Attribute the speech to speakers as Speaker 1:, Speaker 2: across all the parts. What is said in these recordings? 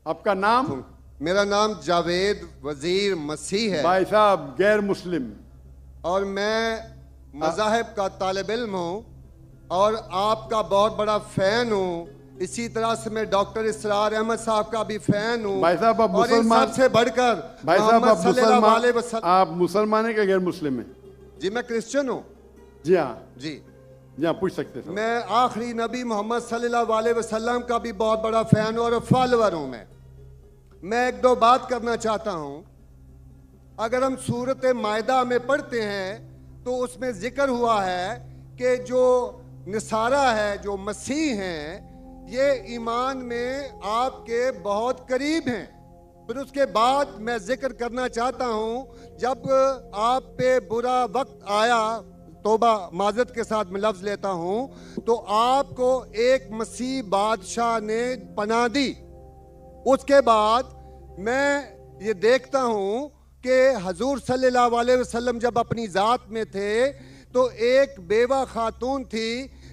Speaker 1: आपका नाम?
Speaker 2: मेरा नाम जावेद वजीर मसीह है।
Speaker 1: भाई साहब गैर मुस्लिम,
Speaker 2: और मैं मज़ाहिब का तालिब इल्म हूँ और आपका बहुत बड़ा फ़ैन हूँ। इसी तरह से मैं डॉक्टर इसरार अहमद साहब का भी फ़ैन हूँ।
Speaker 1: भाई साहब आप
Speaker 2: और इन
Speaker 1: मुसलमान,
Speaker 2: सबसे बढ़कर
Speaker 1: भाई साहब
Speaker 2: मोहम्मद
Speaker 1: आप
Speaker 2: सल्लल्लाहु अलैहि
Speaker 1: मुसलमान,
Speaker 2: वसल्लम।
Speaker 1: आप मुसलमान है क्या गैर मुस्लिम है?
Speaker 2: जी मैं क्रिश्चियन हूँ।
Speaker 1: जी हाँ
Speaker 2: जी
Speaker 1: जी हाँ, पूछ सकते हैं।
Speaker 2: मैं आखिरी नबी मोहम्मद सल्लल्लाहु अलैहि वसल्लम का भी बहुत बड़ा फ़ैन हूँ और फॉलोअर हूँ। मैं एक दो बात करना चाहता हूँ। अगर हम सूरत मायदा में पढ़ते हैं तो उसमें जिक्र हुआ है कि जो नसारा है, जो मसीह हैं, ये ईमान में आपके बहुत करीब हैं। फिर उसके बाद मैं जिक्र करना चाहता हूँ, जब आप पे बुरा वक्त आया, तौबा माजरत के साथ मैं लफ्ज़ लेता हूँ, तो आपको एक मसीह बादशाह ने पनाह दी। उसके बाद मैं ये देखता हूँ कि हजूर सल्लल्लाहु अलैहि वसल्लम जब अपनी ज़ात में थे तो एक बेवा खातून थी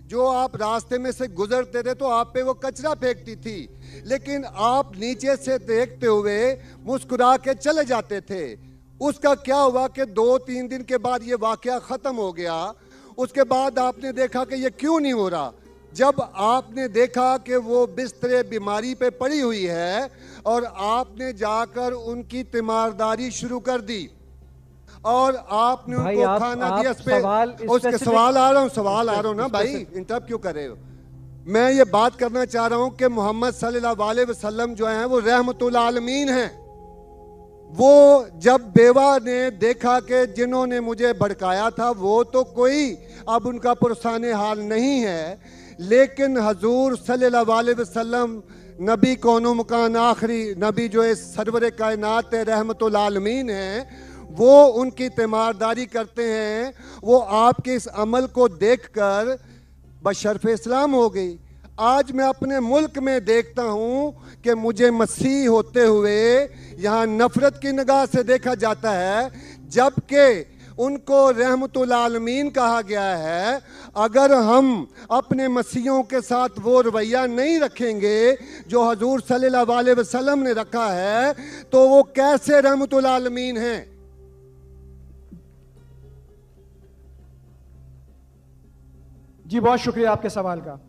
Speaker 2: जो आप रास्ते में से गुजरते थे तो आप पे वो कचरा फेंकती थी, लेकिन आप नीचे से देखते हुए मुस्कुरा के चले जाते थे। उसका क्या हुआ कि 2-3 दिन के बाद ये वाक़या ख़त्म हो गया। उसके बाद आपने देखा कि ये क्यों नहीं हो रहा। जब आपने देखा कि वो बिस्तरे बीमारी पे पड़ी हुई है और आपने जाकर उनकी तीमारदारी शुरू कर दी और आपने उनको खाना दिया। उसके सवाल आ रहा हूँ ना भाई, इंटरप्ट क्यों कर रहे हो? मैं ये बात करना चाह रहा हूँ कि मोहम्मद सल्लल्लाहु अलैहि वसल्लम जो हैं वो रहमतुल आलमीन हैं। वो जब बेवा ने देखा कि जिन्होंने मुझे भड़काया था वो तो कोई अब उनका पुरसाने हाल नहीं है, लेकिन हजूर सल्लल्लाहु अलैहि वसल्लम नबी कौनो मकान आखिरी नबी जो इस सरवर कायनात रहमतुल आलमीन हैं, वो उनकी तीमारदारी करते हैं। वो आपके इस अमल को देखकर बशर्फ इस्लाम हो गई। आज मैं अपने मुल्क में देखता हूँ कि मुझे मसीह होते हुए यहाँ नफरत की निगाह से देखा जाता है, जबकि उनको रहमतुल आलमीन कहा गया है। अगर हम अपने मसीहों के साथ वो रवैया नहीं रखेंगे जो हजूर सल्लल्लाहु अलैहि वसल्लम ने रखा है तो वो कैसे रहमतुल आलमीन हैं?
Speaker 3: जी बहुत शुक्रिया आपके सवाल का।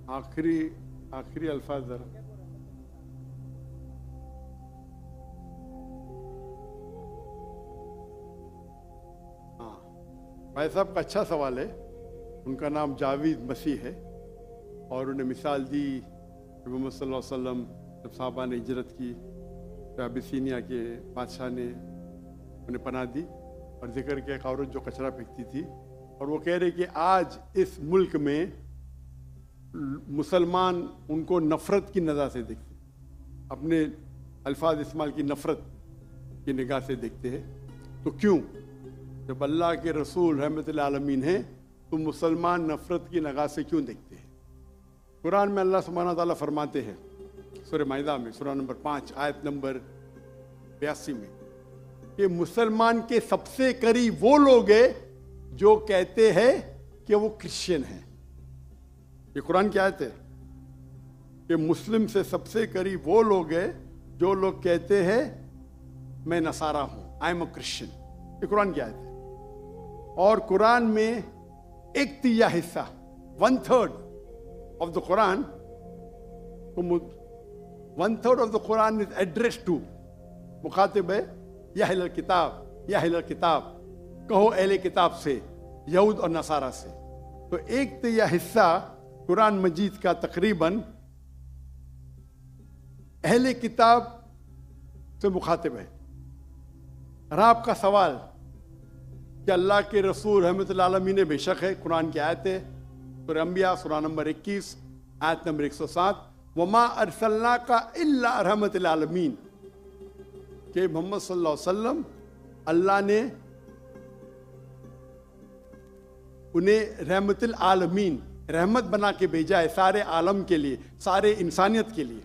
Speaker 1: आखिरी अल्फाज जरा। हाँ भाई साहब का अच्छा सवाल है। उनका नाम जावेद मसीह है और उन्हें मिसाल दी मोहम्मद सल्लल्लाहु अलैहि वसल्लम जब साहबा ने हिजरत की तो अबिसीनिया के बादशाह ने उन्हें पनाह दी और जिक्र किया एक औरत जो कचरा फेंकती थी, और वो कह रहे कि आज इस मुल्क में मुसलमान उनको नफ़रत की नज़र से देखते, अपने अल्फाज इस्तेमाल की नफ़रत की निगाह से देखते हैं। तो क्यों? जब अल्लाह के रसूल रहमतुल आलमीन हैं तो मुसलमान नफ़रत की निगाह से क्यों देखते हैं? कुरान में अल्लाह सुब्हानहू व तआला फरमाते हैं सूरह माइदा में सूरह नंबर 5 आयत नंबर 82 में कि मुसलमान के सबसे करीब वो लोग हैं जो कहते हैं कि वो क्रिश्चियन हैं। ये कुरान की आयत है कि मुस्लिम से सबसे करीब वो लोग हैं जो लोग कहते हैं मैं नसारा हूं, आई एम अ क्रिश्चियन। ये कुरान की आयत है। और कुरान में 1/3 हिस्सा 1/3 of the Quran, 1/3 of the Quran is address to, मुखातिब है या अहले किताब, या अहले किताब कहो अहले किताब से, यहूद और नसारा से। तो 1/3 हिस्सा कुरान मजीद का तकरीबन अहले किताब से मुखातिब है। और आपका सवाल कि अल्लाह के रसूल रहमतुल आलमीन बेशक है, कुरान की आयत है सूरह अंबिया सूरह नंबर 21 आयत नंबर 107, वमा अरसलनाका इल्ला रहमतुल आलमीन, कि मोहम्मद सल्लल्लाहु अलैहि वसल्लम अल्लाह ने उन्हें रहमतुल आलमीन रहमत बना के भेजा है सारे आलम के लिए, सारे इंसानियत के लिए।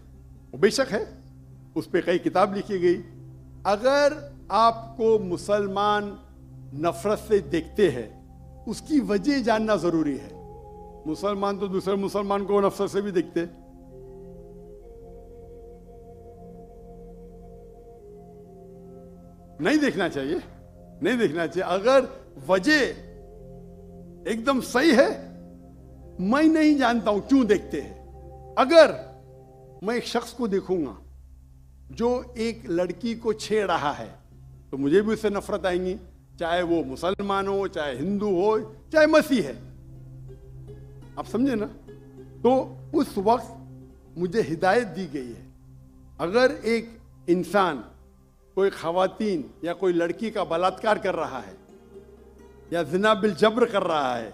Speaker 1: वो बेशक है, उस पर कई किताब लिखी गई। अगर आपको मुसलमान नफरत से देखते हैं उसकी वजह जानना जरूरी है। मुसलमान तो दूसरे मुसलमान को नफरत से भी देखते, नहीं देखना चाहिए, नहीं देखना चाहिए। अगर वजह एकदम सही है, मैं नहीं जानता हूं क्यों देखते हैं। अगर मैं एक शख्स को देखूंगा जो एक लड़की को छेड़ रहा है तो मुझे भी उससे नफरत आएंगी, चाहे वो मुसलमान हो, चाहे हिंदू हो, चाहे मसीह है। आप समझे ना? तो उस वक्त मुझे हिदायत दी गई है, अगर एक इंसान कोई खवातीन या कोई लड़की का बलात्कार कर रहा है या जिना बिल जब्र कर रहा है,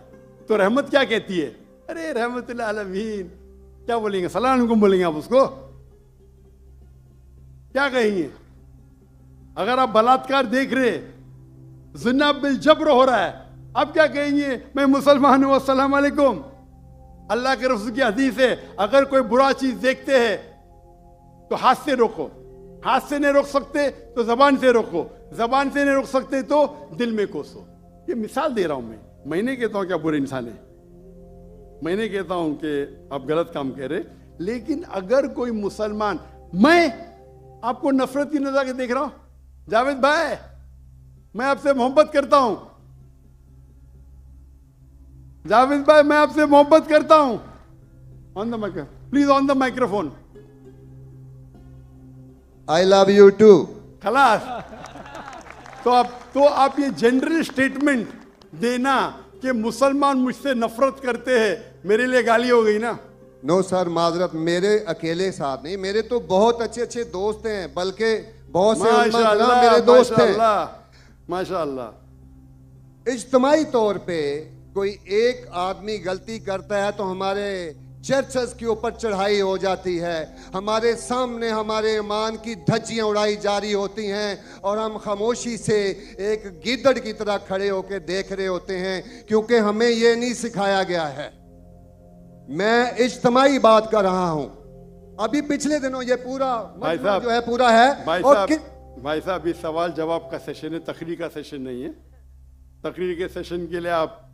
Speaker 1: तो रहमत क्या कहती है? अरे रहमतुल आलमीन, क्या बोलेंगे? सलाम अलैकुम बोलेंगे आप उसको? क्या कहेंगे? अगर आप बलात्कार देख रहे, जिना बिल जब्र हो रहा है, आप क्या कहेंगे? मैं मुसलमान हूं, अस्सलाम वालेकुम। अल्लाह के रसूल की हदीस है, अगर कोई बुरा चीज देखते हैं तो हाथ से रोको, हाथ से नहीं रोक सकते तो जबान से रोको, जबान से नहीं रोक सकते तो दिल में कोसो। ये मिसाल दे रहा हूं मैं नहीं कहता हूं कि आप बुरे इंसान हैं, मैं नहीं कहता हूं कि आप गलत काम कह रहे, लेकिन अगर कोई मुसलमान, मैं आपको नफरत की नजर से देख रहा हूं, जावेद भाई मैं आपसे मोहब्बत करता हूं, जावेद भाई मैं आपसे मोहब्बत करता हूं, on the microphone please, on the microphone,
Speaker 2: I love you too.
Speaker 1: खलास। तो आप ये जनरल स्टेटमेंट देना कि मुसलमान मुझसे नफरत करते हैं, मेरे लिए गाली हो गई ना?
Speaker 2: नो सर, माजरत, मेरे अकेले साथ नहीं, मेरे तो बहुत अच्छे अच्छे दोस्त हैं, बल्कि बहुत से उलमा मेरे दोस्त हैं।
Speaker 1: माशाअल्लाह।
Speaker 2: इज्तिमाई तौर पे कोई एक आदमी गलती करता है तो हमारे चर्चेस के ऊपर चढ़ाई हो जाती है, हमारे सामने हमारे ईमान की धज्जियां उड़ाई जारी होती हैं और हम खामोशी से एक गिद्दड़ की तरह खड़े होकर देख रहे होते हैं, क्योंकि हमें यह नहीं सिखाया गया है। मैं इज्तिमाई बात कर रहा हूं। अभी पिछले दिनों ये पूरा जो है पूरा है।
Speaker 1: भाई साहब ये सवाल जवाब का सेशन है, तकरीर का सेशन नहीं है। तकरीर के सेशन के लिए आप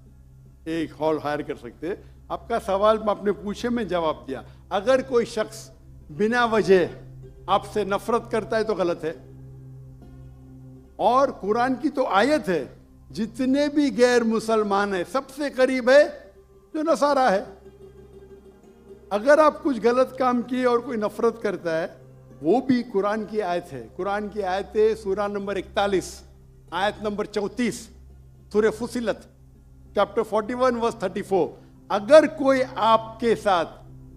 Speaker 1: एक हॉल हायर कर सकते हैं। आपका सवाल आपने पूछे, मैं जवाब दिया। अगर कोई शख्स बिना वजह आपसे नफरत करता है तो गलत है, और कुरान की तो आयत है, जितने भी गैर मुसलमान है सबसे करीब है जो नसारा है। अगर आप कुछ गलत काम किए और कोई नफरत करता है, वो भी कुरान की आयत है। कुरान की आयत है सूरा नंबर 41 आयत नंबर 34 सूरह फुसिलत चैप्टर 41 वर्स 34। अगर कोई आपके साथ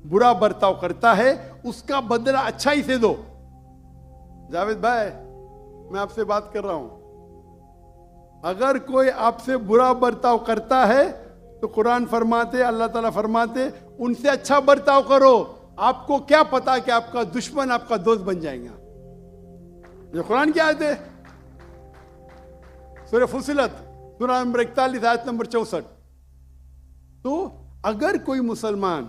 Speaker 1: बुरा बर्ताव करता है उसका बदला अच्छाई से दो। जावेद भाई मैं आपसे बात कर रहा हूं, अगर कोई आपसे बुरा बर्ताव करता है तो कुरान फरमाते, अल्लाह ताला फरमाते, उनसे अच्छा बर्ताव करो। आपको क्या पता कि आपका दुश्मन आपका दोस्त बन जाएगा। ये कुरान की आयत है, सूरह फुसिलत सूरा नंबर 41 आयत नंबर 64। तो अगर कोई मुसलमान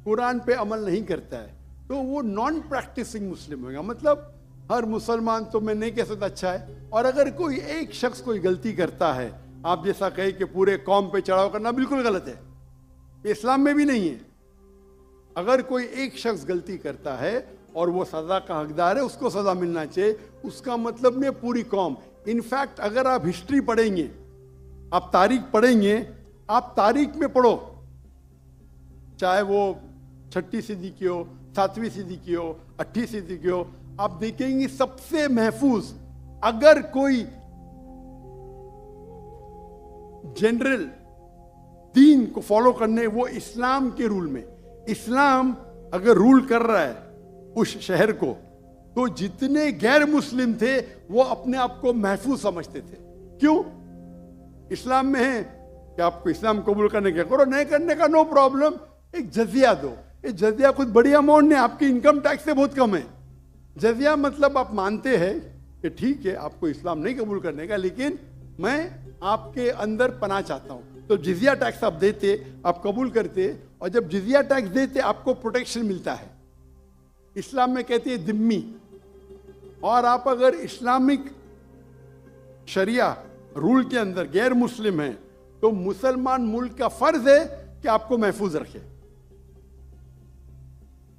Speaker 1: कुरान पे अमल नहीं करता है तो वो नॉन प्रैक्टिसिंग मुस्लिम होगा। मतलब हर मुसलमान तो मैं नहीं कह सकता अच्छा है, और अगर कोई एक शख्स कोई गलती करता है, आप जैसा कहे कि पूरे कौम पे चढ़ाव करना बिल्कुल गलत है, इस्लाम में भी नहीं है। अगर कोई एक शख्स गलती करता है और वो सजा का हकदार है, उसको सजा मिलना चाहिए। उसका मतलब नहीं पूरी कौम। इनफैक्ट अगर आप हिस्ट्री पढ़ेंगे, आप तारीख पढ़ेंगे, आप तारीख में पढ़ो, चाहे वो 6वीं सदी की हो, 7वीं सदी की हो, 8वीं सदी की हो, आप देखेंगे सबसे महफूज अगर कोई जनरल दीन को फॉलो करने, वो इस्लाम के रूल में, इस्लाम अगर रूल कर रहा है उस शहर को, तो जितने गैर मुस्लिम थे वो अपने आप को महफूज समझते थे। क्यों? इस्लाम में है कि आपको इस्लाम कबूल करने का करो, नहीं करने का नो प्रॉब्लम, एक जजिया दो। ये जजिया कुछ बड़ी अमाउंट नहीं, आपकी इनकम टैक्स से बहुत कम है। जजिया मतलब आप मानते हैं कि ठीक है आपको इस्लाम नहीं कबूल करने का, लेकिन मैं आपके अंदर पनाह चाहता हूं, तो जिजिया टैक्स आप देते, आप कबूल करते, और जब जिजिया टैक्स देते आपको प्रोटेक्शन मिलता है। इस्लाम में कहते हैं दिम्मी। और आप अगर इस्लामिक शरिया रूल के अंदर गैर मुस्लिम हैं तो मुसलमान मुल्क का फर्ज है कि आपको महफूज रखे,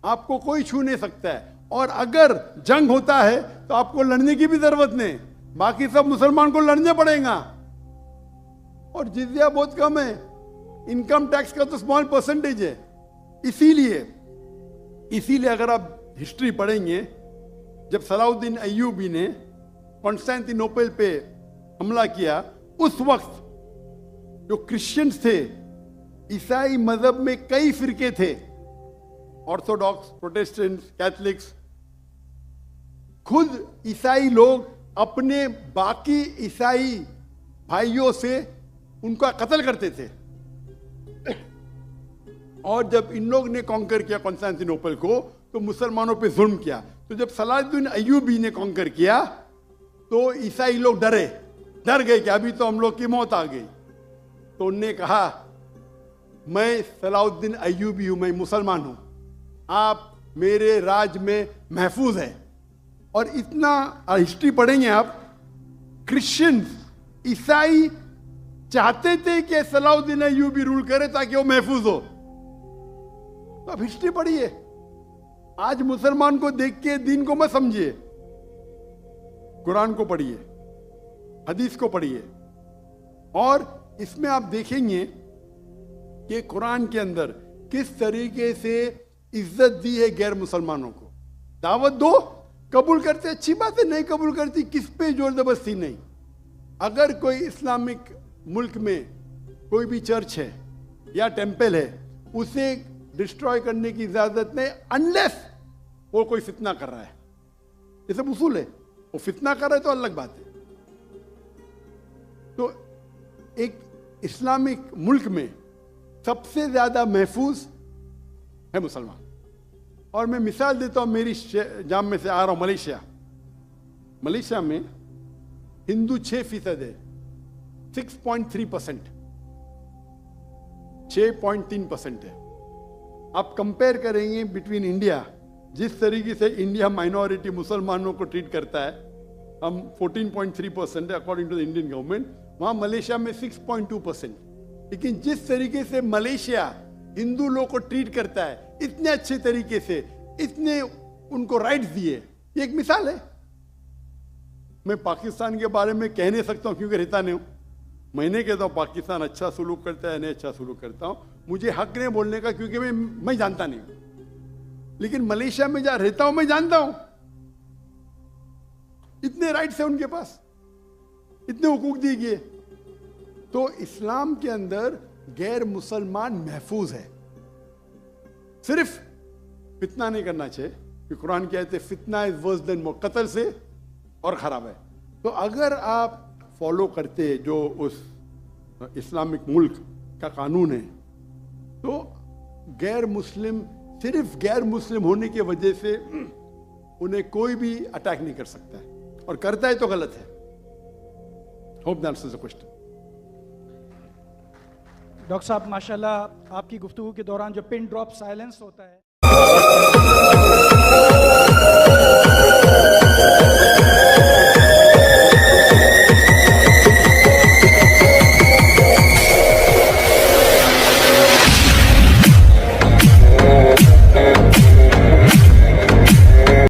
Speaker 1: आपको कोई छू नहीं सकता है। और अगर जंग होता है तो आपको लड़ने की भी जरूरत नहीं, बाकी सब मुसलमान को लड़ने पड़ेगा। और जिजिया बहुत कम है, इनकम टैक्स का तो स्मॉल परसेंटेज है। इसीलिए अगर आप हिस्ट्री पढ़ेंगे, जब सलाउद्दीन अय्यूबी ने कॉन्स्टेंटिनोपल पे हमला किया, उस वक्त जो क्रिश्चियंस थे, ईसाई मजहब में कई फिरके थे, ऑर्थोडॉक्स, प्रोटेस्टेंट, कैथलिक्स, खुद ईसाई लोग अपने बाकी ईसाई भाइयों से उनका कत्ल करते थे। और जब इन लोग ने कॉन्कर किया कॉन्स्टेंटिनोपल को, तो मुसलमानों पे जुल्म किया। तो जब सलाउद्दीन अय्यूबी ने कॉन्कर किया, तो ईसाई लोग डर गए कि अभी तो हम लोग की मौत आ गई। तो उनने कहा, मैं सलाउद्दीन अय्यूबी हूं, मैं मुसलमान हूं, आप मेरे राज में महफूज है। और इतना हिस्ट्री पढ़ेंगे आप, क्रिश्चियंस, ईसाई चाहते थे कि सलाउद्दीन अय्यूबी रूल करे ताकि वो महफूज हो। तो अब हिस्ट्री पढ़िए। आज मुसलमान को देख के दीन को मत समझिए, कुरान को पढ़िए, हदीस को पढ़िए। और इसमें आप देखेंगे कि कुरान के अंदर किस तरीके से इज्जत दी है गैर मुसलमानों को। दावत दो, कबूल करते अच्छी बात है, नहीं कबूल करती किस पे जोर जबरदस्ती नहीं। अगर कोई इस्लामिक मुल्क में कोई भी चर्च है या टेंपल है, उसे डिस्ट्रॉय करने की इजाजत नहीं, अनलेस वो कोई फितना कर रहा है। ये सब उसूल है। वो फितना कर रहा है तो अलग बात है। तो एक इस्लामिक मुल्क में सबसे ज्यादा महफूज है मुसलमान। और मैं मिसाल देता हूं, मेरी जाम में से आ रहा हूं मलेशिया में हिंदू 6% है, 6.3%, 6.3% है। आप कंपेयर करेंगे बिटवीन इंडिया, जिस तरीके से इंडिया माइनॉरिटी मुसलमानों को ट्रीट करता है, हम 14.3% है according to the Indian government, वहां मलेशिया में 6.2%। लेकिन जिस तरीके से मलेशिया हिंदू लोग को ट्रीट करता है, इतने अच्छे तरीके से, इतने उनको राइट्स दिए, ये एक मिसाल है। मैं पाकिस्तान के बारे में कह नहीं सकता हूं क्योंकि रहता नहीं हूं। मैं नहीं कहता हूं पाकिस्तान अच्छा सुलूक करता है, नहीं अच्छा सुलूक करता हूं, मुझे हक नहीं बोलने का क्योंकि मैं जानता नहीं हूं। लेकिन मलेशिया में जहां रहता हूं मैं जानता हूं, इतने राइट्स है उनके पास, इतने हुकूक दिए गए। तो इस्लाम के अंदर गैर मुसलमान महफूज है। सिर्फ फितना नहीं करना चाहिए, कि कुरान कहते हैं फितना इज वर्स देन मौत, कत्ल से और खराब है। तो अगर आप फॉलो करते जो उस इस्लामिक मुल्क का कानून है, तो गैर मुस्लिम, सिर्फ गैर मुस्लिम होने की वजह से उन्हें कोई भी अटैक नहीं कर सकता है, और करता है तो गलत है। Hope that answers the question.
Speaker 3: Doctor साहब माशाल्लाह, आपकी गुफ्तगू के दौरान जो पिन ड्रॉप साइलेंस होता है